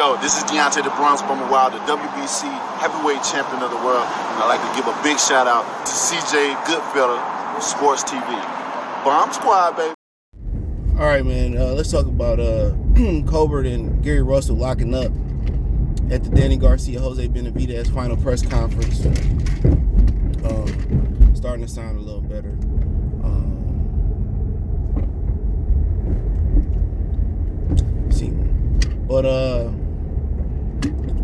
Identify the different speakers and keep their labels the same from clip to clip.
Speaker 1: Yo, this is Deontay the Bronx Bummer Wild, the WBC heavyweight champion of the world. And I'd like to give a big shout out to CJ Goodfellow, Sports TV. Bomb Squad, baby.
Speaker 2: All right, man. Let's talk about Colbert and Gary Russell locking up at the Danny Garcia Jose Benavidez final press conference. Starting to sound a little better.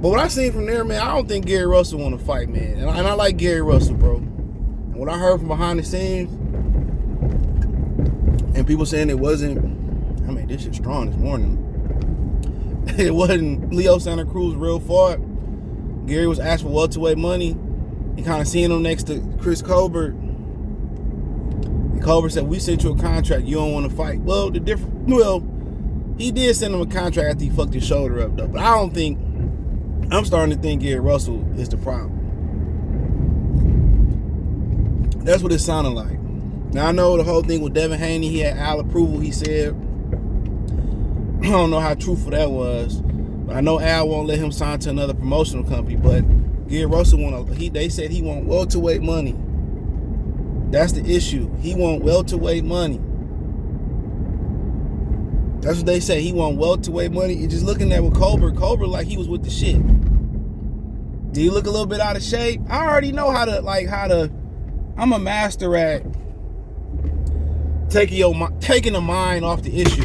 Speaker 2: But what I seen from there, man, I don't think Gary Russell want to fight, man. And I like Gary Russell, bro. And what I heard from behind the scenes, and people saying it wasn't, I mean, this shit's strong this morning. It wasn't Leo Santa Cruz real fought. Gary was asked for welterweight money. He kind of seen him next to Chris Colbert. And Colbert said, "We sent you a contract. You don't want to fight." Well, he did send him a contract after he fucked his shoulder up, though. But I'm starting to think Gary Russell is the problem. That's what it sounded like. Now, I know the whole thing with Devin Haney, he had Al approval, he said. I don't know how truthful that was. But I know Al won't let him sign to another promotional company. But Gary Russell they said he want welterweight money. That's the issue. He want welterweight money. That's what they say. He want welterweight money. You're just looking at with Colbert like he was with the shit. Did he look a little bit out of shape? I already know how to. I'm a master at taking the mind off the issue.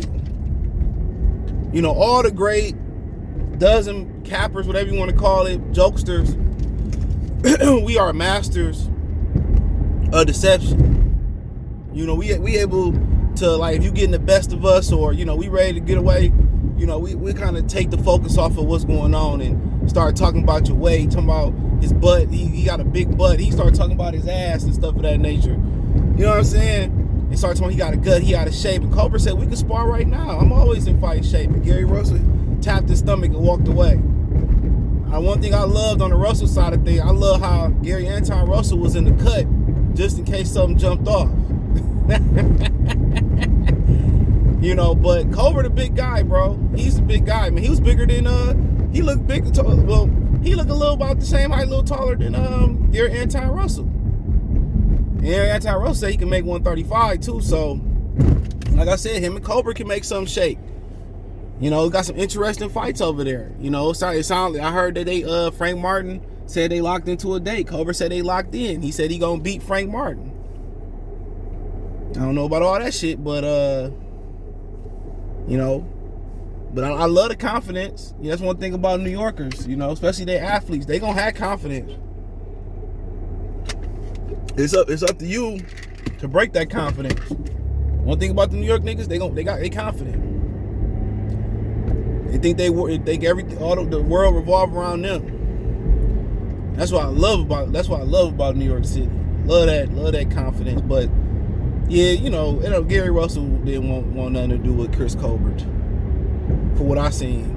Speaker 2: You know, all the great dozen cappers, whatever you want to call it, jokesters, we are masters of deception. You know, we able to, like, if you getting the best of us, or, you know, we ready to get away, you know, we kind of take the focus off of what's going on and start talking about your weight, talking about his butt. He got a big butt. He started talking about his ass and stuff of that nature. You know what I'm saying? And started talking, he got a gut, he out of shape. And Colbert said, we can spar right now. I'm always in fight shape. And Gary Russell tapped his stomach and walked away. One thing I loved on the Russell side of things, I love how Gary Anton Russell was in the cut just in case something jumped off. You know, but Colbert a big guy, bro. He's a big guy. I mean, he was bigger than he looked big. Well, he looked a little about the same height, a little taller than Gary Anton Russell. And Gary Anton Russell said he can make 135 too. So, like I said, him and Colbert can make some shake. You know, got some interesting fights over there. You know, I heard that Frank Martin said they locked into a date. Colbert said they locked in. He said he gonna beat Frank Martin. I don't know about all that shit, but you know, but I love the confidence. You know, that's one thing about New Yorkers, you know, especially their athletes. They gonna have confidence. It's up to you to break that confidence. One thing about the New York niggas, they confident. They think the world revolve around them. That's what I love about New York City. Love that confidence. But yeah, you know, Gary Russell didn't want nothing to do with Chris Colbert. For what I seen,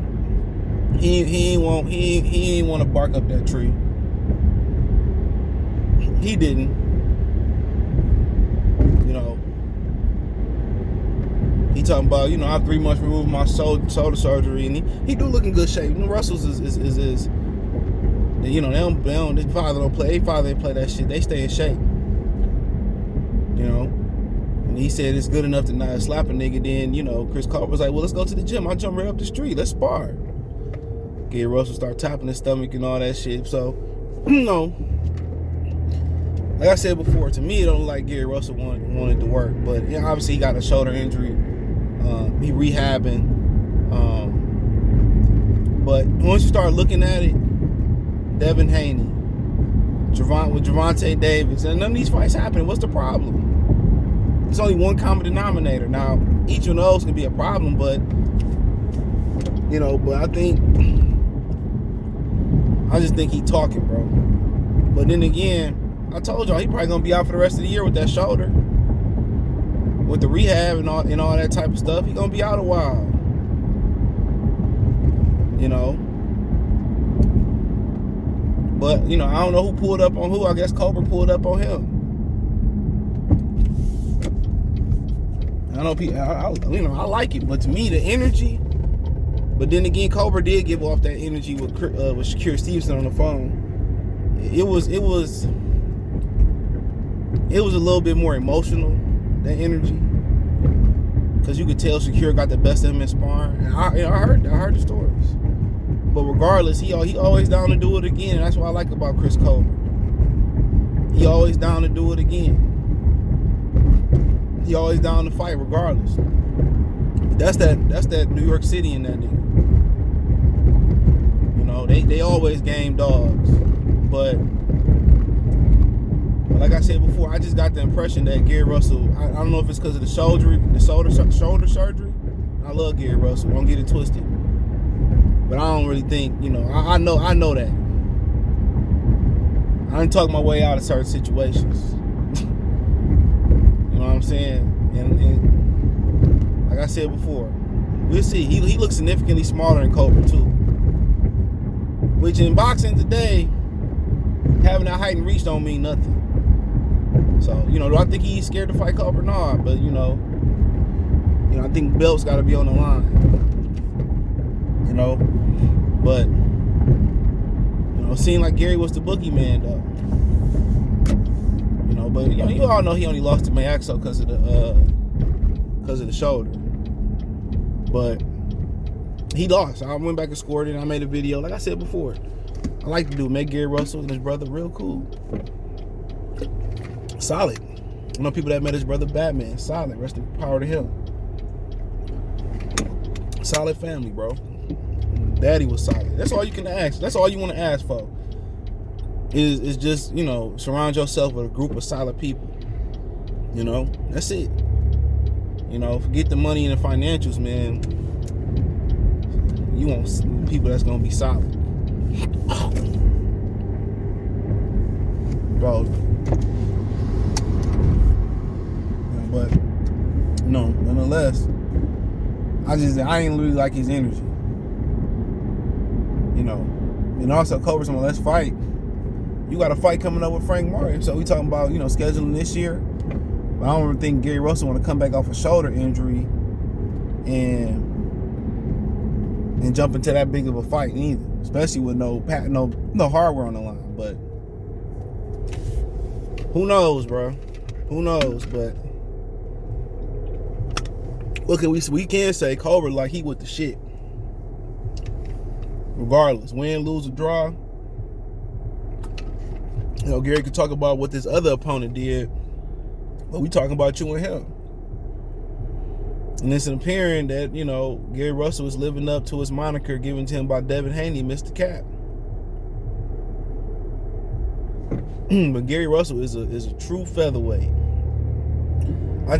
Speaker 2: he ain't want to bark up that tree. He didn't. You know, he talking about, you know, I'm 3 months removed from my shoulder surgery, and he do look in good shape. You know, Russell's is you know, their father don't play. Their father didn't play that shit. They stay in shape. You know. And he said it's good enough to not slap a nigga. Then, you know, Chris Colbert was like, well, let's go to the gym. I'll jump right up the street. Let's spar. Gary Russell start tapping his stomach and all that shit. So, you know, like I said before, to me, it don't look like Gary Russell wanted to work. But, you know, obviously he got a shoulder injury. He rehabbing. But once you start looking at it, Devin Haney, with Gervonta Davis, and none of these fights happening. What's the problem? There's only one common denominator. Now, each of those can be a problem, but, you know, but I just think he talking, bro. But then again, I told y'all he probably gonna be out for the rest of the year with that shoulder, with the rehab and all that type of stuff. He gonna be out a while, you know. But, you know, I don't know who pulled up on who. I guess Colbert pulled up on him. I know people, I like it, but to me, the energy But then again, Colbert did give off that energy with Shakir Stevenson on the phone. It was a little bit more emotional, that energy, because you could tell Shakir got the best of him in sparring. And I heard the stories. But regardless, he always down to do it again. And that's what I like about Chris Colbert. He always down to do it again. He always down to fight regardless. That's that New York City in that nigga. You know, they always game dogs. But like I said before, I just got the impression that Gary Russell, I don't know if it's because of the shoulder surgery. I love Gary Russell, don't get it twisted. But I don't really think, you know, I know that. I didn't talk my way out of certain situations. You know what I'm saying? And like I said before, we'll see. He looks significantly smaller than Colbert too. Which in boxing today, having that height and reach don't mean nothing. So, you know, do I think he's scared to fight Colbert? No, but you know, I think belts got to be on the line. You know, but you know, it seemed like Gary was the boogeyman though. You know, but you all know he only lost to Mayaxo because of the shoulder. But he lost. I went back and scored it. And I made a video. Like I said before, I like to do make Gary Russell and his brother real cool. Solid. I know people that met his brother Batman. Solid. Rest in power to him. Solid family, bro. Daddy was solid. That's all you can ask. That's all you want to ask for. Is just, you know, surround yourself with a group of solid people. You know, that's it. You know, forget the money and the financials, man. You want people that's gonna be solid. Bro. But no, nonetheless, I ain't really like his energy. You know. And also Colbert's on let's fight. You got a fight coming up with Frank Martin. So we talking about, you know, scheduling this year. But I don't really think Gary Russell want to come back off a shoulder injury and jump into that big of a fight either. Especially with no hardware on the line. But who knows, bro? Who knows? But look, we can say Colbert like he with the shit. Regardless, win, lose, or draw. You know, Gary could talk about what this other opponent did, but we talking about you and him. And it's apparent that, you know, Gary Russell is living up to his moniker given to him by Devin Haney, Mr. Cap. But Gary Russell is a true featherweight.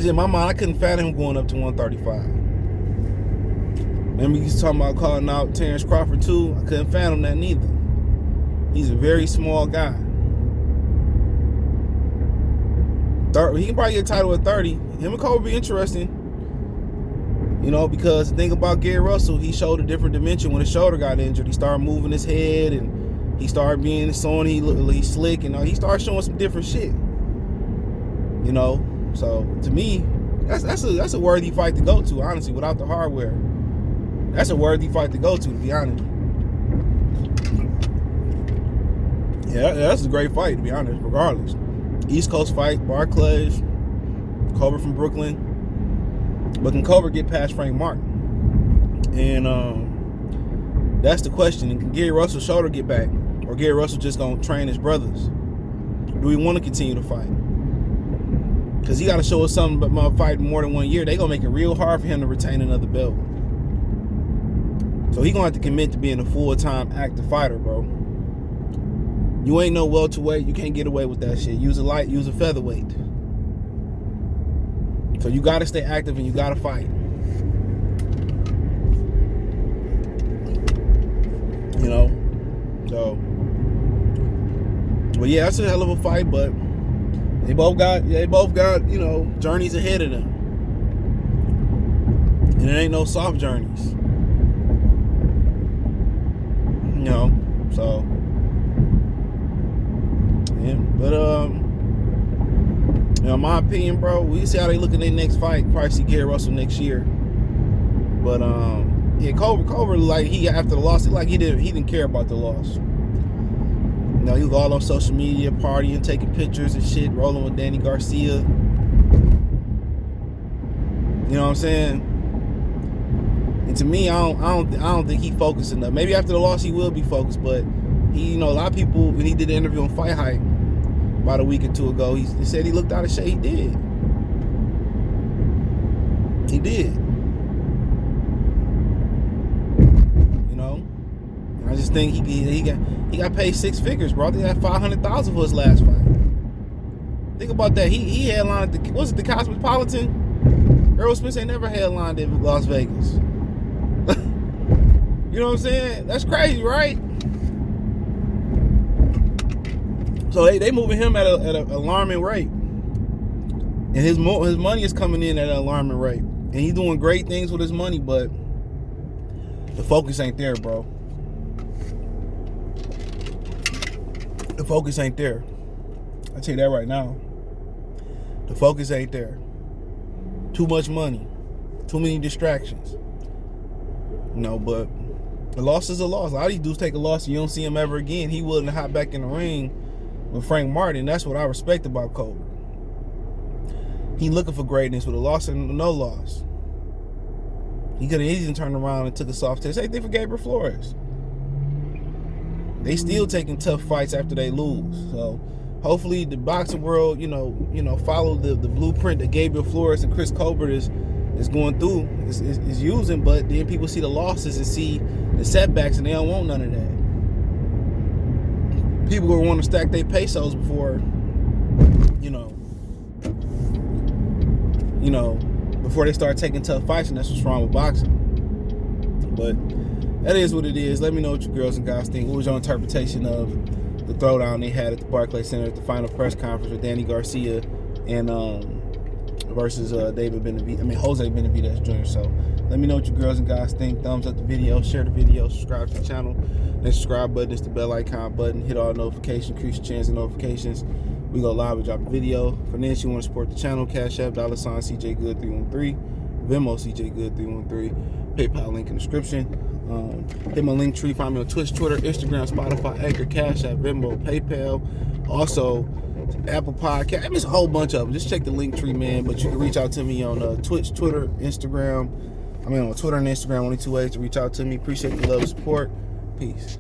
Speaker 2: In my mind, I couldn't fathom him going up to 135. Remember, you was talking about calling out Terrence Crawford too. I couldn't fathom that neither. He's a very small guy. He can probably get a title at 30. Him and Cole would be interesting. You know, because the thing about Gary Russell, he showed a different dimension when his shoulder got injured. He started moving his head and he started being he's slick and he started showing some different shit. You know, so to me, that's a worthy fight to go to, honestly, without the hardware. That's a worthy fight to go to be honest. Yeah, that's a great fight, to be honest, regardless. East Coast fight, Barclays, Colbert from Brooklyn. But can Colbert get past Frank Martin? And that's the question. And can Gary Russell's shoulder get back? Or Gary Russell just gonna train his brothers? Do we want to continue to fight? Because he got to show us something about fighting more than 1 year. They gonna make it real hard for him to retain another belt. So he gonna have to commit to being a full-time active fighter, bro. You ain't no welterweight. You can't get away with that shit. Use a featherweight. So you gotta stay active and you gotta fight. You know? So, but yeah, that's a hell of a fight, but they both got, you know, journeys ahead of them. And it ain't no soft journeys. You know, so yeah, but you know, in my opinion, bro, we see how they look in their next fight. Probably see Gary Russell next year. But Yeah, Colbert, like he after the loss, like he didn't care about the loss. You know, he was all on social media, partying, taking pictures and shit, rolling with Danny Garcia. You know what I'm saying? And to me, I don't think he focused enough. Maybe after the loss he will be focused, but he, you know, a lot of people, when he did the interview on Fight Hype about a week or two ago, he said he looked out of shape. He did. He did. You know, I just think he got paid 6 figures, bro. He got $500,000 for his last fight. Think about that. He headlined at the Cosmopolitan? Earl Spence ain't never headlined in Las Vegas. You know what I'm saying? That's crazy, right? So they moving him at an alarming rate, and his money is coming in at an alarming rate, and he's doing great things with his money, but the focus ain't there, bro. The focus ain't there. I tell you that right now. The focus ain't there. Too much money, too many distractions. You know, but a loss is a loss. A lot of these dudes take a loss and you don't see him ever again. He willing to hop back in the ring with Frank Martin. That's what I respect about Colbert. He looking for greatness with a loss and no loss. He could have easily turned around and took a soft test. Same thing for Gabriel Flores. They still taking tough fights after they lose. So hopefully the boxing world, you know, follow the blueprint that Gabriel Flores and Chris Colbert is going through, is using, but then people see the losses and see the setbacks and they don't want none of that. People will want to stack their pesos before, before they start taking tough fights, and that's what's wrong with boxing. But that is what it is. Let me know what you girls and guys think. What was your interpretation of the throwdown they had at the Barclays Center at the final press conference with Danny Garcia and versus Jose Benavidez Jr. So let me know what you girls and guys think. Thumbs up the video, share the video, subscribe to the channel. That subscribe button is the bell icon button. Hit all notifications, increase your chance of notifications. We go live and drop a video. For this, you want to support the channel, Cash App, $CJ Good 313, Venmo CJ Good 313, PayPal link in the description. Hit my link tree. Find me on Twitch, Twitter, Instagram, Spotify, Anchor, Cash App, Venmo, PayPal. Also, Apple Podcast. I mean, it's a whole bunch of them. Just check the link tree, man. But you can reach out to me on Twitch, Twitter, Instagram. On Twitter and Instagram, only 2 ways to reach out to me. Appreciate the love and support. Peace.